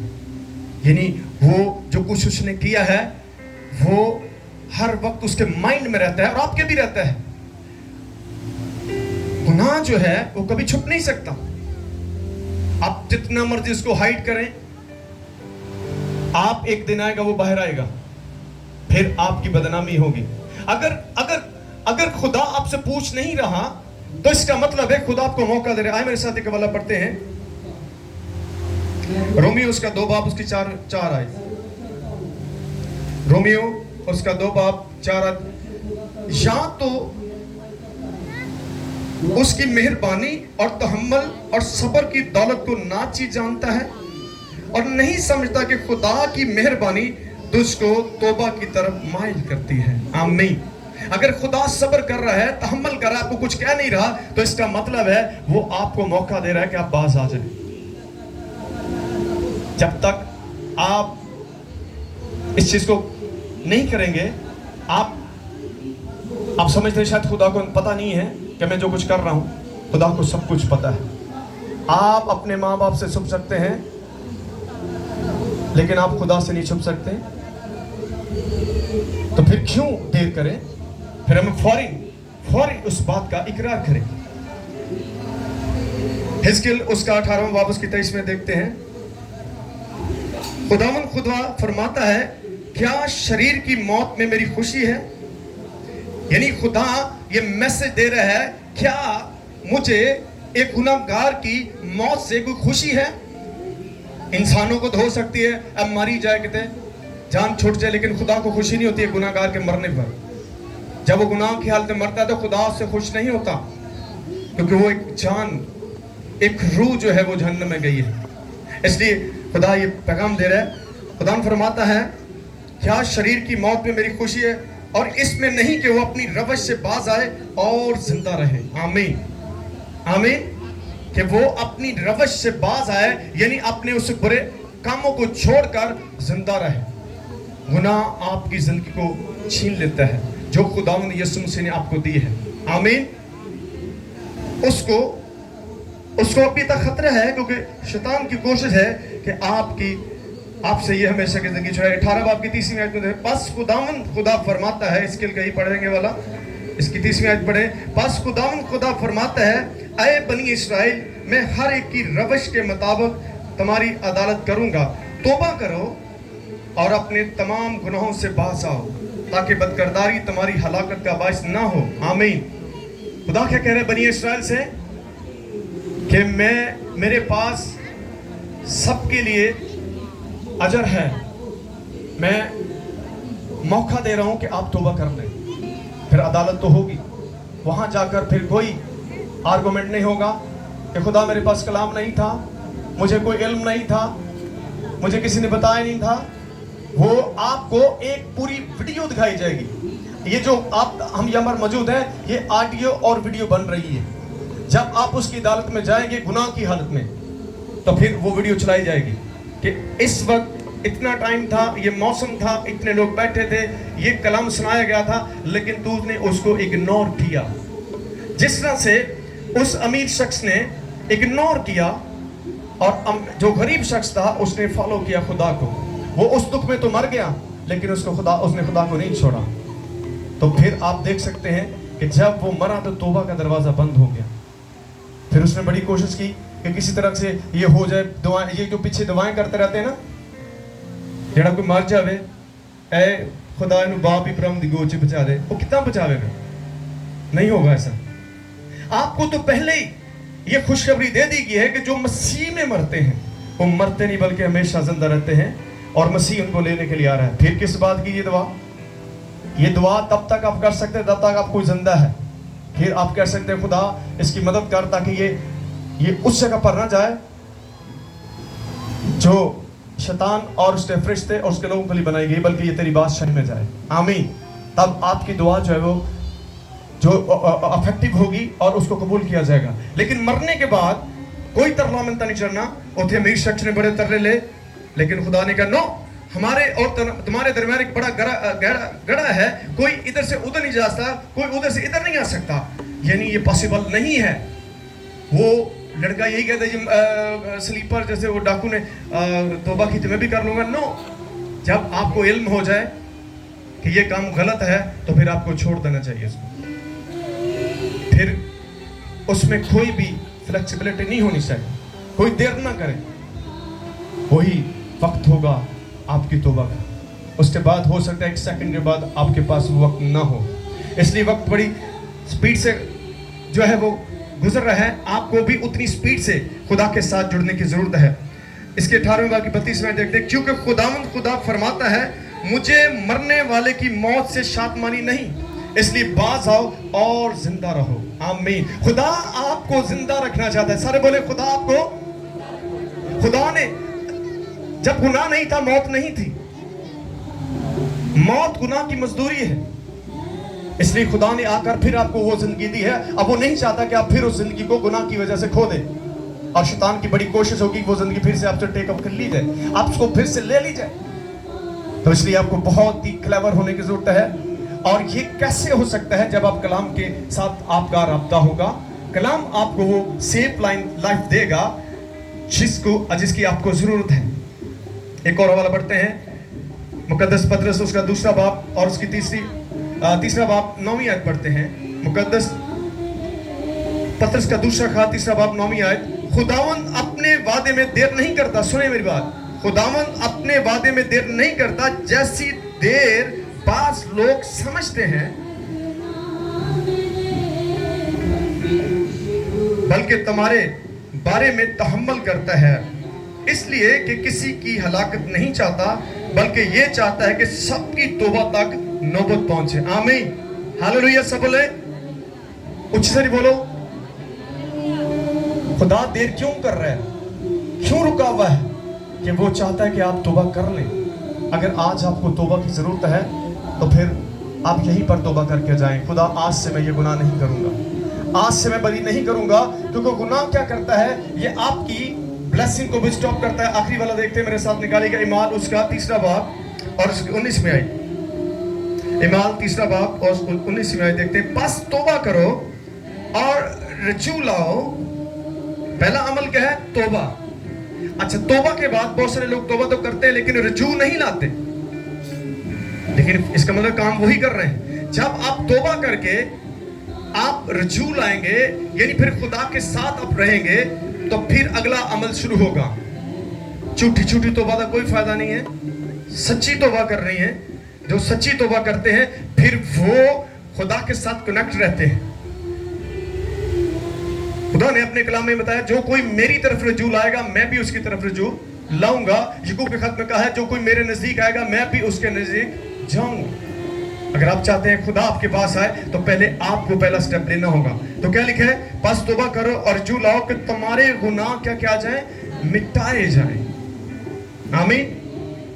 यानी वो जो कुछ उसने किया है वो हर वक्त उसके माइंड में रहता है और आपके भी रहता है। गुनाह जो है वो कभी छुप नहीं सकता, आप जितना मर्जी उसको हाइड करें, आप एक दिन आएगा वो बाहर आएगा, फिर आपकी बदनामी होगी। अगर खुदा आपसे पूछ नहीं रहा तो इसका मतलब है खुदा आपको मौका दे रहा है। आए मेरे साथ एक हवाला पढ़ते हैं, रोमियो उसका 2 बाब उसकी 4 आए। रोमियो उसका 2 बाब 4 आए। या तो उसकी मेहरबानी और तहम्मुल और सब्र की दौलत को नाची जानता है और नहीं समझता कि खुदा की मेहरबानी तुझको तौबा की तरफ माइल करती है। आमीन। अगर खुदा सब्र कर रहा है, तहम्मुल कर रहा है, आपको कुछ कह नहीं रहा, तो इसका मतलब है वो आपको मौका दे रहा है कि आप बाज आ जाए। जब तक आप इस चीज को नहीं करेंगे, आप समझते हैं शायद खुदा को पता नहीं है कि मैं जो कुछ कर रहा हूं, खुदा को सब कुछ पता है। आप अपने माँ बाप से छुप सकते हैं, लेकिन आप खुदा से नहीं छुप सकते। तो फिर क्यों देर करें? फिर हमें फौरी उस बात का इकरार करें। हिजकिय्याह उसका 18वां बाब उसकी 23 में देखते हैं, खुदावंद खुदा फरमाता है, क्या शरीर की मौत में मेरी खुशी है? यानी खुदा ये मैसेज दे रहा है, क्या मुझे एक गुनाहगार की मौत से कोई खुशी है? इंसानों को तो हो सकती है, अब मारी जाए कितने जान छूट जाए, लेकिन खुदा को खुशी नहीं होती है गुनाहगार के मरने पर। जब वो गुनाह की हालत में मरता है तो खुदा उससे खुश नहीं होता, क्योंकि वो एक जान, एक रूह जो है वो जहन्नम में गई है। इसलिए खुदा ये पैगाम दे रहा है। खुदा फरमाता है, क्या शरीर की मौत में मेरी खुशी है, और इसमें नहीं कि वो अपनी रवश से बाज आए और जिंदा रहे। आमीन आमीन। कि वो अपनी रवश से बाज आए, यानी अपने उस बुरे कामों को छोड़कर जिंदा रहे। गुनाह आपकी जिंदगी को छीन लेता है जो खुदावंद यीशु मसीह ने आपको दी है। आमीन। उसको अभी तक खतरा है, क्योंकि शैतान की कोशिश है कि आपसे ये हमेशा की जिंदगी छुड़ाए। 18 बाब की 30वीं आयत में, बस खुदा फरमाता है, इसके लिए पढ़ेंगे वाला, इसकी 30वीं आयत पढ़े। बस खुदा फरमाता है, ऐ बनी इस्राएल, मैं हर एक की रवश के मुताबिक तुम्हारी अदालत करूंगा। तौबा करो और अपने तमाम गुनाहों से बाज आओ, ताकि बदकिरदारी तुम्हारी हलाकत का बायस ना हो। आमीन। खुदा क्या कह रहे बनी इस्राएल से कि मेरे पास सबके लिए अजर है, मैं मौका दे रहा हूं कि आप तौबा कर लें, फिर अदालत तो होगी। वहां जाकर फिर कोई आर्गुमेंट नहीं होगा कि खुदा मेरे पास कलाम नहीं था, मुझे कोई इल्म नहीं था, मुझे किसी ने बताया नहीं था। वो आपको एक पूरी वीडियो दिखाई जाएगी। ये जो हम यहाँ पर मौजूद हैं, ये ऑडियो और वीडियो बन रही है। जब आप उसकी अदालत में जाएंगे गुनाह की हालत में, तो फिर वो वीडियो चलाई जाएगी कि इस वक्त इतना टाइम था, ये मौसम था, इतने लोग बैठे थे, ये कलाम सुनाया गया था, लेकिन तूने उसको इग्नोर किया। जिस तरह से उस अमीर शख्स ने इग्नोर किया और जो गरीब शख्स था उसने फॉलो किया खुदा को। वो उस दुख में तो मर गया, लेकिन उसने खुदा को नहीं छोड़ा। तो फिर आप देख सकते हैं कि जब वो मरा तो तौबा का दरवाजा बंद हो गया। फिर उसने बड़ी कोशिश की कि किसी तरह से ये हो जाए। दुआएं, ये जो पीछे दुआएं करते रहते हैं ना, जेड़ा कोई मर जावे, ऐ खुदा इन्हू बाप इब्राहिम दी गोद च बचा दे, वो कितना बचावेगा? नहीं होगा ऐसा। आपको तो पहले ही ये खुशखबरी दे दी गई है कि जो मसीह में मरते हैं वो मरते नहीं बल्कि हमेशा जिंदा रहते हैं, और मसीह उनको लेने के लिए आ रहा है। फिर किस बात की ये दुआ तब तक आप कर सकते हैं तब तक आप कोई जिंदा है। फिर आप कह सकते हैं खुदा इसकी मदद कर, ताकि ये उस जगह पर ना जाए जो शैतान और उसके फरिश्ते और उसके लोगों के लिए बनाई गई, बल्कि ये तेरी बादशाही में जाए। आमीन। तब आपकी दुआ जो है वो जो अफेक्टिव होगी और उसको कबूल किया जाएगा। लेकिन मरने के बाद कोई तरला मिलता नहीं चढ़ना। उसे अमीर शख्स ने बड़े तरले ले, लेकिन खुदा ने कहा नो, हमारे और तुम्हारे दरमियान एक बड़ा गड़ा है, कोई इधर से उधर नहीं जा सकता, कोई उधर से इधर नहीं आ सकता। यानी ये पॉसिबल नहीं है। वो लड़का यही कहता है स्लीपर जैसे वो डाकू ने तौबा की तो मैं भी कर लूंगा। नो, जब आपको इल्म हो जाए कि ये काम गलत है तो फिर आपको छोड़ देना चाहिए उसको। फिर उसमें कोई भी फ्लेक्सिबिलिटी नहीं होनी चाहिए, कोई देर ना करे। वही वक्त होगा आपकी तौबा का। उसके बाद हो सकता है 1 सेकंड के बाद आपके पास वो वक्त ना हो। इसलिए वक्त बड़ी स्पीड से जो है वो गुजर रहा है। आपको भी उतनी स्पीड से खुदा के साथ जुड़ने की जरूरत है। इसके 18वें बाब की 32 में देखते हैं, क्योंकि खुदा फरमाता है, मुझे मरने वाले की मौत से शादमानी नहीं, इसलिए बाज आओ और जिंदा रहो। आमीन। खुदा आपको जिंदा रखना चाहता है। सारे बोले खुदा ने जब गुनाह नहीं था, मौत नहीं थी। मौत गुनाह की मजदूरी है, इसलिए खुदा ने आकर फिर आपको वो जिंदगी दी है। अब वो नहीं चाहता कि आप फिर उस जिंदगी को गुनाह की वजह से खो दें, और शैतान की बड़ी कोशिश होगी कि वो जिंदगी फिर से आपसे टेक अप कर ली जाए, आपको फिर से ले ली जाए। तो इसलिए आपको बहुत ही क्लेवर होने की जरूरत है। और ये कैसे हो सकता है? जब आप कलाम के साथ आपका राब्ता होगा। कलाम आपको वो सेफ लाइफ देगा जिसकी आपको जरूरत है। एक और हवाला पढ़ते हैं, मुकद्दस पतरस उसका 2 बाब और उसकी तीसरा बाब 9वीं आयत पढ़ते हैं। मुकद्दस पतरस का 2 बाब 9वीं आयत, खुदावंद अपने वादे में देर नहीं करता। सुने मेरी बात, खुदावंद अपने वादे में देर नहीं करता जैसी देर बास लोग समझते हैं, बल्कि तुम्हारे बारे में तहम्मुल करता है, इसलिए कि किसी की हलाकत नहीं चाहता, बल्कि ये चाहता है कि सबकी तौबा तक नौबत पहुंचे। आमीन, हालेलुया। सब बोले, उच्च से बोलो। खुदा देर क्यों कर रहा है, क्यों रुका हुआ है? कि वो चाहता है कि आप तौबा कर लें। अगर आज आपको तौबा की जरूरत है तो फिर आप यहीं पर तौबा करके जाएं। खुदा आज से मैं ये गुनाह नहीं करूंगा, आज से मैं बरी नहीं करूंगा, क्योंकि गुनाह क्या करता है, ये आपकी ब्लेसिंग को भी स्टॉप करता है। आखिरी वाला देखते हैं, मेरे साथ निकालेगा इमाल उसका 3 बाब और 19 में आई। इमाल 3 बाब और 19 में आई देखते हैं। बस तौबा करो और रजू लाओ। पहला अमल क्या है? तौबा। अच्छा, तौबा के बाद बहुत सारे लोग तौबा तो करते हैं लेकिन रजू नहीं लाते, लेकिन इसका मतलब काम वही कर रहे हैं। जब आप तौबा करके आप रजू लाएंगे, यानी फिर खुदा के साथ आप रहेंगे, तो फिर अगला अमल शुरू होगा। झूठी झूठी तौबा का कोई फायदा नहीं है, सच्ची तौबा कर रही है। जो सच्ची तौबा करते हैं फिर वो खुदा के साथ कनेक्ट रहते हैं। खुदा ने अपने कलाम में बताया, जो कोई मेरी तरफ रजू लाएगा मैं भी उसकी तरफ रजू लाऊंगा। याकूब के खत में कहा है, जो कोई मेरे नजदीक आएगा मैं भी उसके नजदीक जाऊंगा। अगर आप चाहते हैं खुदा आपके पास आए तो पहले आपको पहला स्टेप लेना होगा। तो क्या लिखा है? बस तौबा करो और रजू लाओ कि तुम्हारे गुनाह क्या जाए, मिटाए जाए। आमीन।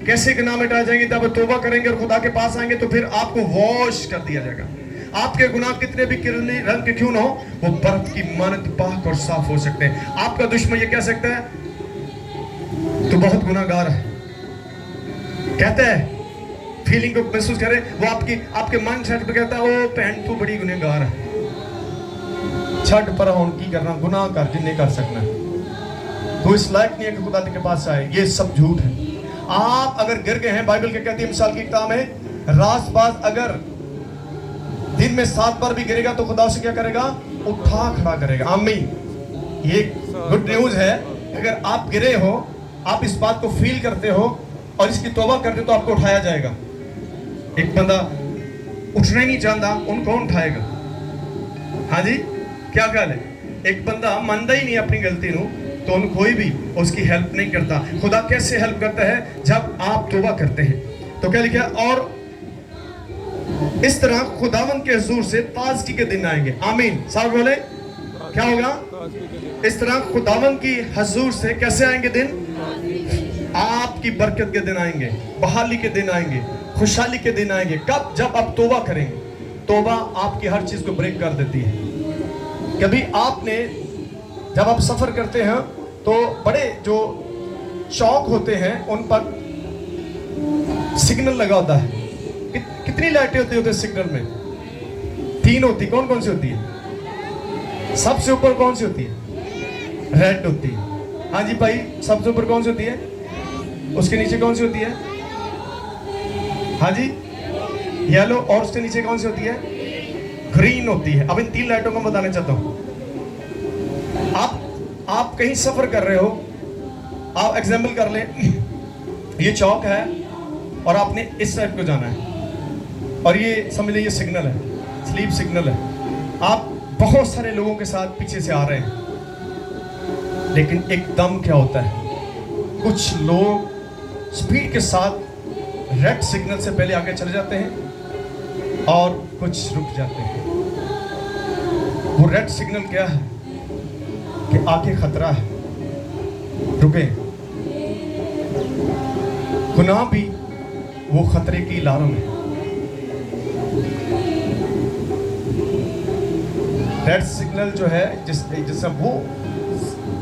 कैसे गुनाह मिटाए जाएंगे? जब तौबा करेंगे और खुदा के पास आएंगे तो फिर आपको वॉश कर दिया जाएगा। आपके गुनाह कितने भी किरनी रंग के क्यों ना हो, वो बर्फ की मानद पाक और साफ हो सकते हैं। आपका दुश्मन ये कह सकता है तो बहुत गुनाहगार है, कहता है, फीलिंग को महसूस करे, वो आपके मन सेट पे कहता है, ओ भैन तू बड़ी गुनाहगार है, छड़ पर होन की करना, गुनाह कर जिन्हें कर सकना, तो इस लायक नहीं है कि खुदा के पास आए। ये सब झूठ है। आप अगर गिर गए हैं, बाइबल क्या कहती है मिसाल की किताब में, रासबाज अगर दिन में 7 बार भी गिरेगा तो खुदा उसे क्या करेगा? उठा खड़ा करेगा। आमीन। ये गुड न्यूज है। अगर आप गिरे हो, आप इस बात को फील करते हो और इसकी तौबा करते हो तो आपको उठाया जाएगा। एक बंदा उठना ही नहीं चाहता, उनको कौन उठाएगा? हाँ जी, क्या ख्याल है? एक बंदा मानता ही नहीं अपनी गलती नू, तो उन कोई भी उसकी हेल्प नहीं करता। खुदा कैसे हेल्प करता है? जब आप तौबा करते हैं। तो क्या लिखा है? और इस तरह खुदावंद के हुजूर से ताजगी के दिन आएंगे। आमीन। साहब बोले, क्या होगा? इस तरह खुदावंद की हुजूर से कैसे आएंगे दिन? आपकी बरकत के दिन आएंगे, बहाली के दिन आएंगे, खुशहाली के दिन आएंगे। कब? जब आप तौबा करेंगे। तौबा आपकी हर चीज को ब्रेक कर देती है। कभी आपने, जब आप सफर करते हैं तो बड़े जो चौक होते हैं उन पर सिग्नल लगा होता है। कितनी लाइटें होती है सिग्नल में? 3 होती। कौन कौन सी होती है? सबसे ऊपर कौन सी होती है? रेड होती है। हाँ जी भाई, सबसे ऊपर कौन सी होती है? उसके नीचे कौन सी होती है? हाँ जी, येलो। और उसके नीचे कौन सी होती है? ग्रीन होती है। अब इन 3 लाइटों को बताना चाहता हूं। आप कहीं सफर कर रहे हो, आप एग्जाम्पल कर लें, ये चौक है और आपने इस साइड को जाना है और ये समझ लीजिए सिग्नल है, स्लीप सिग्नल है। आप बहुत सारे लोगों के साथ पीछे से आ रहे हैं, लेकिन एकदम क्या होता है, कुछ लोग स्पीड के साथ रेड सिग्नल से पहले आगे चले जाते हैं और कुछ रुक जाते हैं। वो रेड सिग्नल क्या है कि आगे खतरा है, रुके। गुनाह भी वो खतरे की लारों में। रेड सिग्नल जो है, जिससे वो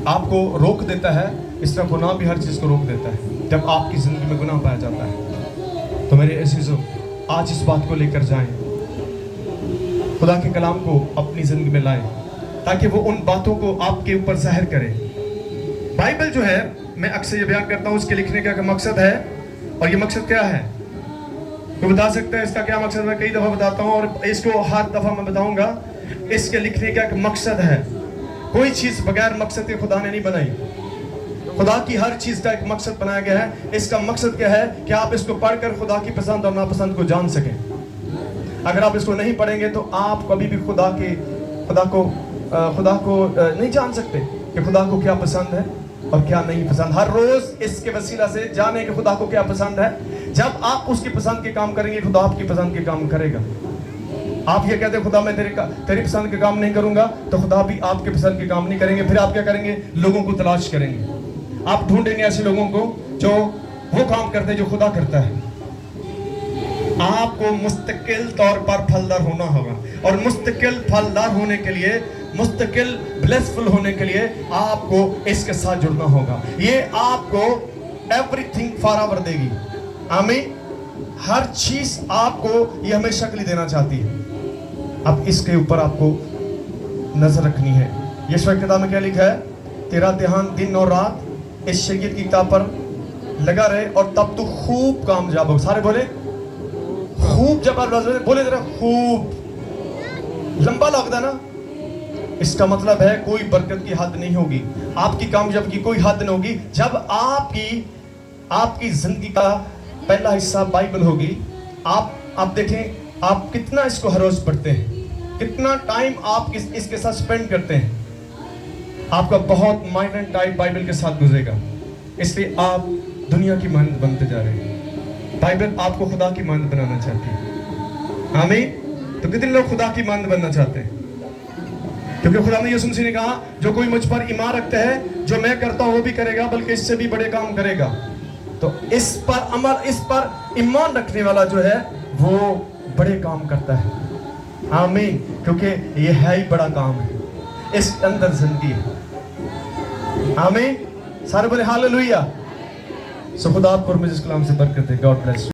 आपको रोक देता है, इस तरह गुनाह भी हर चीज को रोक देता है। जब आपकी जिंदगी में गुनाह पाया जाता है तो मेरे अजीजों, आज इस बात को लेकर जाएं, खुदा के कलाम को अपनी जिंदगी में लाएं, ताकि वो उन बातों को आपके ऊपर जाहिर करे। बाइबल जो है, मैं अक्सर ये बयान करता हूँ, उसके लिखने का मकसद है, और ये मकसद क्या है? कोई बता सकता है इसका क्या मकसद? मैं कई दफा बताता हूँ और इसको हर दफा मैं बताऊंगा। इसके लिखने का एक मकसद है कोई चीज बगैर मकसद के खुदा ने नहीं बनाई। खुदा की हर चीज का एक मकसद बनाया गया है। इसका मकसद क्या है कि आप इसको पढ़कर खुदा की पसंद और नापसंद को जान सकें। अगर आप इसको नहीं पढ़ेंगे तो आप कभी भी खुदा को नहीं जान सकते कि खुदा को क्या पसंद है और क्या नहीं पसंद। हर रोज इसके वसीला से जाने कि खुदा को क्या पसंद है। जब आप उसकी पसंद के काम करेंगे, खुदा आपकी पसंद के काम करेगा। आप ये कहते हैं खुदा मैं तेरी पसंद के काम नहीं करूंगा, तो खुदा भी आपके पसंद के काम नहीं करेंगे। फिर आप क्या करेंगे? लोगों को तलाश करेंगे। आप ढूंढेंगे ऐसे लोगों को जो वो काम करते हैं जो खुदा करता है। आपको मुस्तकिल तौर पर फलदार होना होगा, और मुस्तकिल फलदार होने के लिए, मुस्तकिल ब्लेसफुल होने के लिए आपको इसके साथ जुड़ना होगा। ये आपको एवरीथिंग फॉरएवर देगी। आमीन। हर चीज आपको ये हमें शक्ल देना चाहती है। अब इसके ऊपर आपको नजर रखनी है। यीशु की किताब में क्या लिखा है? तेरा ध्यान दिन और रात इस शरीयत की किताब पर लगा रहे और तब तू खूब कामयाब हो। सारे बोले खूब। जब आप बोले जरा खूब, लंबा लगता ना, इसका मतलब है कोई बरकत की हद नहीं होगी, आपकी कामयाबी की कोई हद नहीं होगी। जब आपकी जिंदगी का पहला हिस्सा बाइबल होगी। आप देखें आप कितना इसको हर रोज पढ़ते हैं, कितना टाइम आप इसके साथ स्पेंड करते हैं। आपका बहुत माइंड टाइम बाइबल के साथ गुजरेगा। इसलिए आप दुनिया की मानद बनते जा रहे हैं। बाइबल आपको खुदा की मानद बनाना चाहती है। आमीन। तो कितने लोग खुदा की मानद बनना चाहते हैं? क्योंकि खुदा ने यीशु मसीह ने कहा जो कोई मुझ पर ईमान रखता है, जो मैं करता हूं वो भी करेगा, बल्कि इससे भी बड़े काम करेगा। तो इस पर ईमान रखने वाला जो है वो बड़े काम करता है। आमीन। क्योंकि ये है ही बड़ा काम है, इस अंदर जिंदगी है। आमीन। सारे बोले हालेलुया। सो खुदा आपको और मुझे इस कलाम से बरकत दे। God bless.